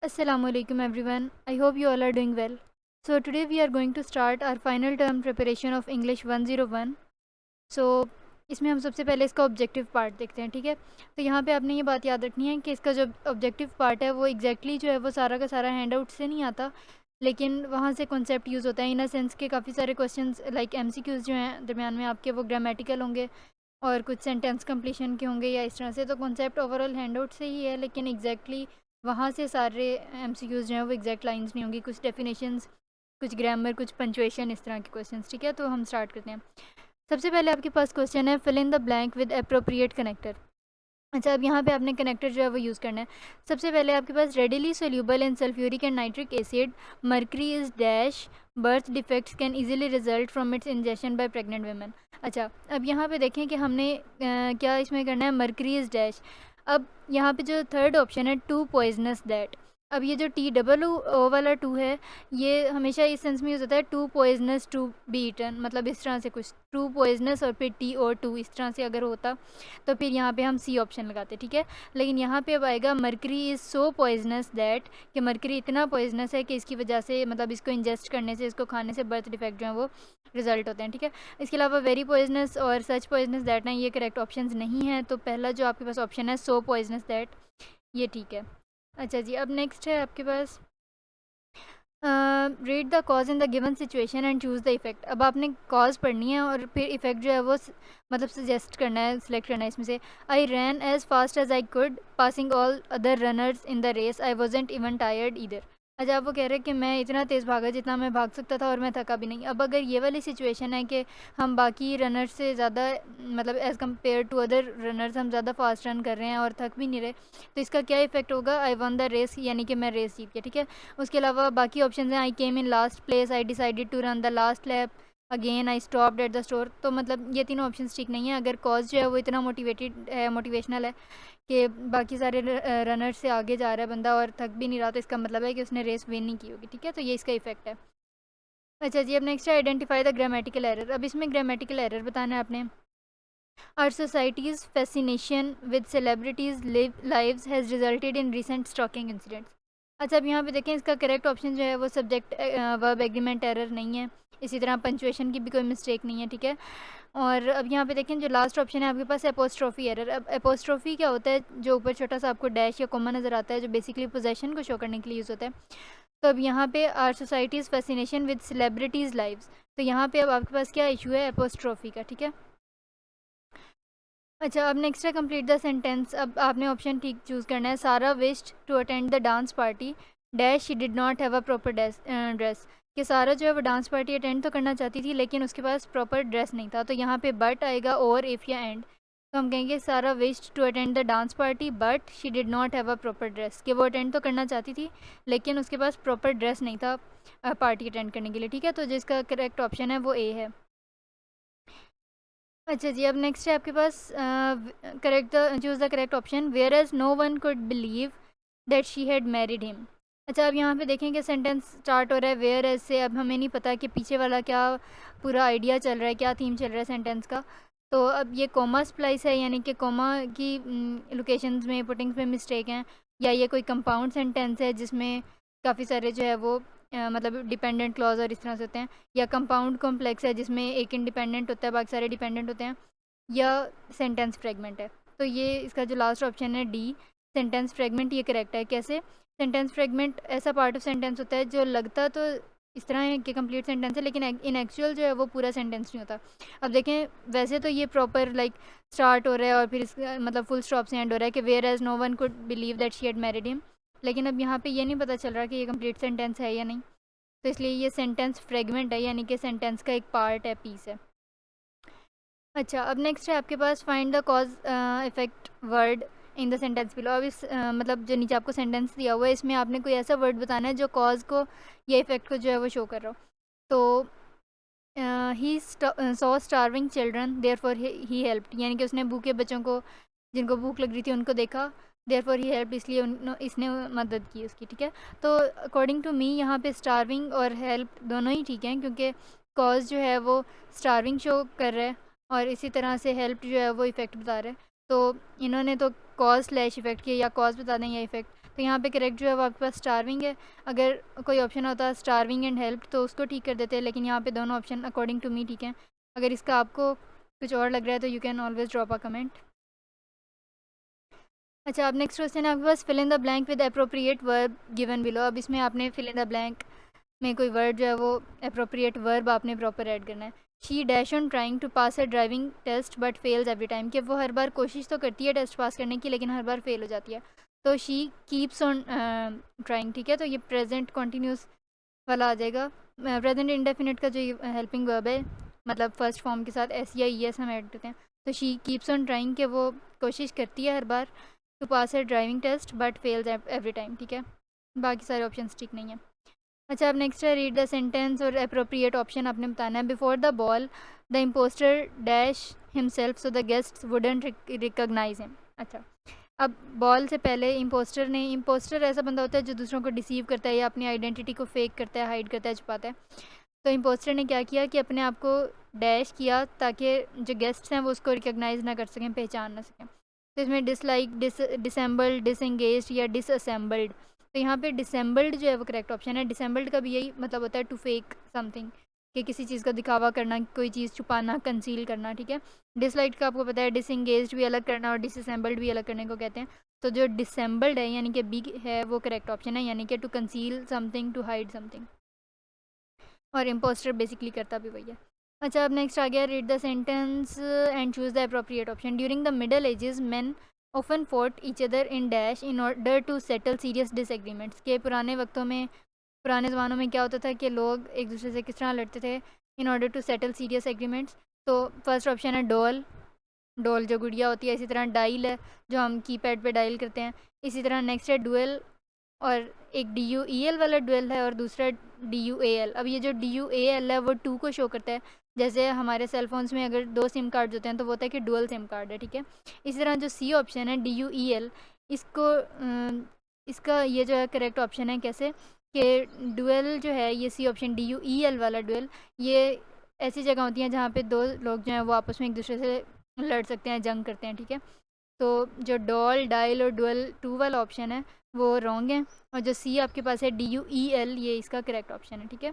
Assalamualaikum everyone. I hope you all are doing well. So today we are going to start our final term preparation of English 101. So इसमें हम सबसे पहले इसका objective part देखते हैं, ठीक है। तो यहाँ पे आपने ये बात याद रखनी है कि इसका जो ऑब्जेक्टिव पार्ट है वो एग्जैक्टली जो है वो सारा का सारा हैंड आउट से नहीं आता, लेकिन वहाँ से कॉन्सेप्ट यूज़ होता है इन अ सेंस के काफ़ी सारे क्वेश्चंस लाइक एमसीक्यूज़ जो हैं दरमियान में आपके वो ग्रामेटिकल होंगे और कुछ सेंटेंस कंप्लीशन के होंगे या इस तरह से। तो कॉन्सेप्ट ओवरऑल हैंड आउट से ही है, लेकिन एग्जैक्टली वहाँ से सारे एमसीक्यूज़ जो हैं वो एग्जैक्ट लाइंस नहीं होंगी, कुछ डेफिनेशंस, कुछ ग्रामर, कुछ पंचुएशन, इस तरह के क्वेश्चंस, ठीक है। तो हम स्टार्ट करते हैं। सबसे पहले आपके पास क्वेश्चन है fill in the blank with appropriate connector. अच्छा, अब यहाँ पे आपने कनेक्टर जो है वो यूज़ करना है। सबसे पहले आपके पास readily soluble in sulphuric and nitric acid, mercury is dash, birth defects can easily result from its injection by pregnant women. अच्छा, अब यहाँ पे देखें कि हमने क्या इसमें करना है, मर्करी इज डैश। अब यहाँ पे जो थर्ड ऑप्शन है टू पॉइजनस दैट। अब ये जो टी डबल ओ वाला टू है, ये हमेशा इस सेंस में यूज़ होता है too poisonous to be eaten, मतलब इस तरह से कुछ टू पॉइजनस और फिर टी और टू, इस तरह से अगर होता तो फिर यहाँ पे हम सी ऑप्शन लगाते, ठीक है। लेकिन यहाँ पे अब आएगा mercury is so poisonous that, कि मर्करी इतना पॉइजनस है कि इसकी वजह से, मतलब इसको इंजेस्ट करने से, इसको खाने से बर्थ डिफेक्ट जो है वो रिजल्ट होते हैं, ठीक है। इसके अलावा वेरी पॉइजनस और सच पॉइजनस दैट ना, ये करेक्ट ऑप्शन नहीं है। तो पहला जो आपके पास ऑप्शन है सो पॉइजनस दैट, ये ठीक है। अच्छा जी, अब नेक्स्ट है आपके पास read the cause in the given situation and choose the effect. अब आपने कॉज पढ़नी है और फिर इफेक्ट जो है वो मतलब सजेस्ट करना है, सिलेक्ट करना है इसमें से। I ran as fast as I could passing all other runners in the race, I wasn't even tired either. अच्छा, आप वो कह रहे हैं कि मैं इतना तेज़ भागा जितना मैं भाग सकता था और मैं थका भी नहीं। अब अगर ये वाली सिचुएशन है कि हम बाकी रनर्स से ज़्यादा, मतलब as compare to other runners हम ज़्यादा फास्ट रन कर रहे हैं और थक भी नहीं रहे, तो इसका क्या इफेक्ट होगा, आई वन द रेस, यानी कि मैं रेस जीत गया, ठीक है। उसके अलावा बाकी ऑप्शन हैं I came in last place, I decided to run the last lap, again I stopped at the store. तो मतलब ये तीनों ऑप्शन ठीक नहीं है। अगर कॉज जो है वो इतना मोटिवेटेड है, मोटिवेशनल है कि बाकी सारे रनर से आगे जा रहा है बंदा और थक भी नहीं रहा, तो इसका मतलब है कि उसने रेस विन नहीं की होगी, ठीक है। तो ये इसका इफेक्ट है। अच्छा जी, अब नेक्स्ट है आइडेंटिफाई द ग्रामेटिकल एरर। अब इसमें ग्रामेटिकल एरर बताना है आपने। Our society's fascination with celebrities' lives has resulted in recent stalking incidents. अच्छा, अब यहाँ पे देखें इसका करेक्ट ऑप्शन जो है वो सब्जेक्ट वर्ब एग्रीमेंट एरर नहीं है, इसी तरह पंचुएशन की भी कोई मिस्टेक नहीं है, ठीक है। और अब यहाँ पे देखें जो लास्ट ऑप्शन है आपके पास एपोस्ट्रोफी एरर। अब एपोस्ट्रोफी क्या होता है, जो ऊपर छोटा सा आपको डैश या कॉमा नज़र आता है, जो बेसिकली पोजेशन को शो करने के लिए यूज़ होता है। तो अब यहाँ पे our society's fascination with celebrities' lives, तो यहाँ पे अब आपके पास क्या इशू है, एपोस्ट्रोफी का, ठीक है। अच्छा, अब नेक्स्ट है कंप्लीट द सेंटेंस। अब आपने ऑप्शन ठीक चूज़ करना है। Sarah wished to attend the dance party dash she did not have a proper dress, कि सारा जो है वो डांस पार्टी अटेंड तो करना चाहती थी लेकिन उसके पास प्रॉपर ड्रेस नहीं था। तो यहाँ पे बट आएगा और इफ़ या एंड, तो हम कहेंगे Sarah wished to attend the dance party but she did not have a proper dress, कि वो अटेंड तो करना चाहती थी लेकिन उसके पास प्रॉपर ड्रेस नहीं था पार्टी अटेंड करने के लिए, ठीक है। तो जिसका करेक्ट ऑप्शन है वो ए है। अच्छा जी, अब नेक्स्ट है आपके पास correct the choose the correct option whereas no one could believe that she had married him. अच्छा, अब यहाँ पे देखें कि सेंटेंस स्टार्ट हो रहा है वेयर एज से। अब हमें नहीं पता कि पीछे वाला क्या पूरा आइडिया चल रहा है, क्या थीम चल रहा है सेंटेंस का। तो अब ये कॉमा स्प्लाइस है, यानी कि कॉमा की लोकेशंस में, पुटिंग्स में मिस्टेक हैं, या ये कोई कंपाउंड सेंटेंस है जिसमें काफ़ी सारे जो है वो मतलब डिपेंडेंट क्लॉज और इस तरह से होते हैं, या कंपाउंड कॉम्प्लेक्स है जिसमें एक इंडिपेंडेंट होता है बाकी सारे डिपेंडेंट होते हैं, या सेंटेंस फ्रेगमेंट है। तो ये इसका जो लास्ट ऑप्शन है डी, सेंटेंस फ्रेगमेंट, ये करेक्ट है। कैसे, सेंटेंस फ्रेगमेंट ऐसा पार्ट ऑफ सेंटेंस होता है जो लगता तो इस तरह है कि कंप्लीट सेंटेंस है लेकिन इन एक्चुअल जो है वो पूरा सेंटेंस नहीं होता। अब देखें, वैसे तो ये प्रॉपर लाइक स्टार्ट हो रहा है और फिर इसका मतलब फुल स्टॉप से एंड हो रहा है कि whereas no one could believe that she had married him, लेकिन अब यहाँ पे ये नहीं पता चल रहा कि ये कंप्लीट सेंटेंस है या नहीं, तो इसलिए ये सेंटेंस फ्रेगमेंट है, यानी कि सेंटेंस का एक पार्ट है, पीस है। अच्छा, अब नेक्स्ट है आपके पास find the cause effect word in the sentence below. अब इस मतलब जो नीचे आपको सेंटेंस दिया हुआ है इसमें आपने कोई ऐसा वर्ड बताना है जो कॉज को या इफेक्ट को जो है वो शो कर रहा हो। तो he saw starving children there for he helped, यानी कि उसने भूखे बच्चों को, जिनको भूख लग रही थी, उनको देखा, देयर फॉर ही हेल्प, इसलिए इसने मदद की उसकी, ठीक है। तो अकॉर्डिंग टू मी यहाँ पे स्टार्विंग और हेल्प दोनों ही ठीक हैं, क्योंकि कॉज जो है वो स्टार्विंग शो कर रहा है और इसी तरह से हेल्प जो है वो इफ़ेक्ट बता रहा है। तो इन्होंने तो कॉज स्लैश इफेक्ट की, या कॉज बता दें या इफेक्ट। तो यहाँ पे करेक्ट जो है वो आपके पास स्टार्विंग है। अगर कोई ऑप्शन होता है स्टार्विंग एंड हेल्प तो उसको ठीक कर देते हैं, लेकिन यहाँ पे दोनों ऑप्शन अकॉर्डिंग टू मी ठीक है। अगर इसका आपको कुछ और लग रहा है तो you can always drop a comment. अच्छा, अब नेक्स्ट क्वेश्चन है आपके पास, fill in the blank with appropriate verb given below. अब इसमें आपने फिल इन द ब्लैंक में कोई वर्ड जो है वो अप्रोप्रिएट वर्ब आपने प्रॉपर ऐड करना है। She dash on trying to pass a driving test but fails every time, कि वो हर बार कोशिश तो करती है टेस्ट पास करने की लेकिन हर बार फेल हो जाती है। तो शी कीप्स ऑन ट्राइंग, ठीक है। तो ये प्रेजेंट कॉन्टीन्यूस वाला आ जाएगा। प्रेजेंट इंडेफिनिट का जो हेल्पिंग वर्ब है मतलब फर्स्ट फॉर्म के साथ एस या ई एस हम ऐड करते हैं। तो शी कीप्स ऑन ट्राइंग के वो कोशिश करती है हर बार to pass a driving test but fails every time, ठीक है। बाकी सारे ऑप्शन ठीक नहीं है। अच्छा, अब नेक्स्ट है रीड द सेंटेंस और अप्रोप्रिएट ऑप्शन आपने बताना है। Before the ball the impostor dash himself so the guest wouldn't recognise him. अच्छा, अब बॉल से पहले इम्पोस्टर ऐसा बंदा होता है जो दूसरों को डिसीव करता है या अपनी आइडेंटिटी को फेक करता है, हाइड करता है, छुपाता है। तो इम्पोस्टर ने क्या किया कि अपने आप को डैश किया ताकि जो गेस्ट्स हैं वो उसको रिकॉग्नाइज ना कर सकें, पहचान ना सकें। तो इसमें डिसलाइक, डिसेंबल्ड, डिसंगेज या डिसअसेंबल्ड। तो यहाँ पे डिसेंबल्ड जो है वो करेक्ट ऑप्शन है। डिसेंबल्ड का भी यही मतलब होता है टू फेक समथिंग, कि किसी चीज़ का दिखावा करना, कोई चीज़ छुपाना, कंसील करना, ठीक है। डिसलाइक का आपको पता है डिसंगेज भी अलग करना और डिसअसेंबल्ड भी अलग करने को कहते हैं। तो जो डिसेंबल्ड है यानी कि बी है वो करेक्ट ऑप्शन है, यानी कि to conceal something, to hide something. और इम्पोस्टर बेसिकली करता भी वही है। अच्छा, अब नेक्स्ट आ गया read the sentence and choose the appropriate option. During the middle ages man often fought each other in dash in order to settle serious disagreements, के पुराने वक्तों में, पुराने ज़मानों में क्या होता था कि लोग एक दूसरे से किस तरह लड़ते थे in order to settle serious agreements. तो फर्स्ट ऑप्शन है डोल, डोल जो गुड़िया होती है। इसी तरह डायल है जो हम कीपैड पे डायल करते हैं। इसी तरह नेक्स्ट है डुएल, और एक DUEL वाला डुएल है और दूसरा DUAL। अब ये जो DUAL है वो 2 को शो करता है। जैसे हमारे सेल फोन्स में अगर 2 सिम कार्ड होते हैं तो वो होता है कि डुअल सिम कार्ड है, ठीक है। इसी तरह जो सी ऑप्शन है DUEL, इसको इसका ये जो है करेक्ट ऑप्शन है कैसे कि डुएल जो है ये सी ऑप्शन DUEL वाला डुएल, ये ऐसी जगह होती हैं जहाँ पे दो लोग जो हैं वो आपस में एक दूसरे से लड़ सकते हैं, जंग करते हैं, ठीक है। तो जो डॉल, डायल और डुअल 2 वाला ऑप्शन है वो रॉन्ग है, और जो सी आपके पास है DUEL ये इसका करेक्ट ऑप्शन है, ठीक है।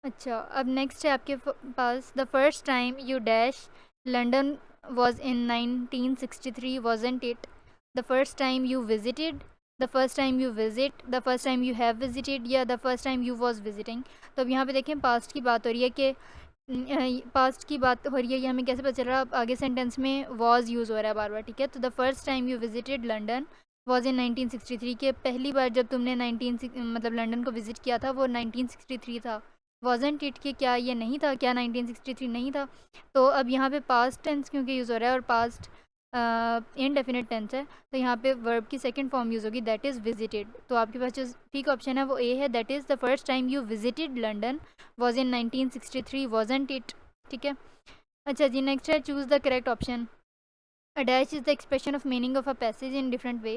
अच्छा, अब नेक्स्ट है आपके पास the first time you dash London was in 1963 wasn't it the first time you visited, the first time you visit, the first time you have visited, या the first time you was visiting. तो अब यहाँ पे देखें past की बात हो रही है कि पास्ट की बात हो रही है, ये हमें कैसे पता चल रहा है। अब आगे सेंटेंस में वॉज यूज़ हो रहा है बार बार, ठीक है। तो the first time you visited London was in 1963, के पहली बार जब तुमने 19 मतलब लंदन को विज़िट किया था वो 1963 था। वॉजेंट इट कि क्या ये नहीं था, क्या 1963 नहीं था। तो अब यहाँ पे पास्ट टेंस क्योंकि यूज़ हो रहा है और पास्ट इनडेफिनिट टेंस है, तो यहाँ पे वर्ब की सेकंड फॉर्म यूज़ होगी दैट इज़ विजिटेड। तो आपके पास जो ठीक ऑप्शन है वो ए है, that is the first time you visited London was in 1963 wasn't it, ठीक है। अच्छा जी, नेक्स्ट है choose the correct option. A dash is the expression of meaning of a passage in different way.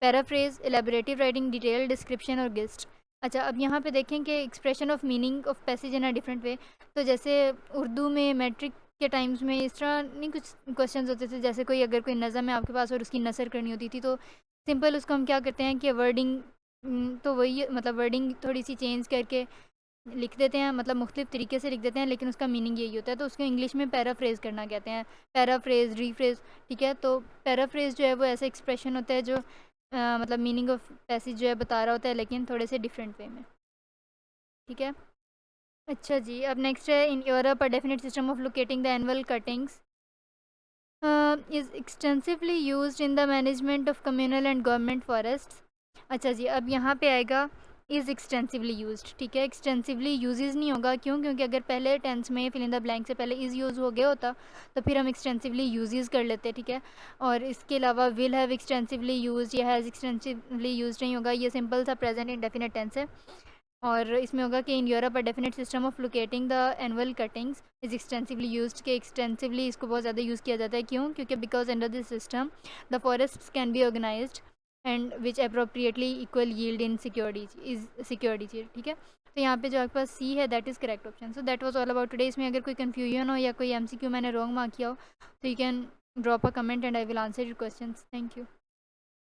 Paraphrase, elaborative writing, detailed description और gist। अच्छा, अब यहाँ पे देखें कि expression of meaning of passage in a different way. तो जैसे उर्दू में मैट्रिक के टाइम्स में इस तरह नहीं कुछ क्वेश्चंस होते थे, जैसे कोई अगर कोई नज़म है आपके पास और उसकी नसर करनी होती थी तो सिंपल उसको हम क्या करते हैं कि वर्डिंग, तो वही मतलब वर्डिंग थोड़ी सी चेंज करके लिख देते हैं, मतलब मुख्तलिफ तरीके से लिख देते हैं लेकिन उसका मीनिंग यही होता है। तो उसको इंग्लिश में पैराफ्रेज करना कहते हैं, पैराफ्रेज, रीफ्रेज, ठीक है। तो पैराफ्रेज जो है वो ऐसा एक्सप्रेशन होता है जो मतलब मीनिंग ऑफ पैसेज जो है बता रहा होता है लेकिन थोड़े से डिफरेंट वे में, ठीक है। अच्छा जी, अब नेक्स्ट है इन Europe a definite system of locating the annual cuttings is extensively used in the management of communal and government forests. अच्छा जी, अब यहाँ पे आएगा इज़ एक्सटेंसिवली यूज्ड, ठीक है। एक्सटेंसिवली यूजेस नहीं होगा, क्यों? क्योंकि अगर पहले टेंस में फिल इन द ब्लैंक से पहले इज़ यूज़ हो गया होता तो फिर हम एक्सटेंसिवली यूजेस कर लेते, ठीक है। और इसके अलावा विल हैव एक्सटेंसिवली यूज्ड या हैज़ एक्सटेंसिवली यूज्ड नहीं होगा, ये सिंपल सा प्रेजेंट इंडेफिनिट टेंस है। और इसमें होगा कि in Europe a definite system of locating the annual cuttings is extensively used, के एक्सटेंसिवली इसको बहुत ज़्यादा यूज़ किया जाता है। क्यों? क्योंकि because under this system the forest can be organised and which appropriately equal yield in security, ठीक है। तो यहाँ पे जो आपके पास सी है that is correct option. So that was all about today. इसमें अगर कोई कन्फ्यूजन हो या कोई MCQ मैंने रॉन्ग मार्क किया हो तो you can drop a comment and I will answer your questions. Thank you.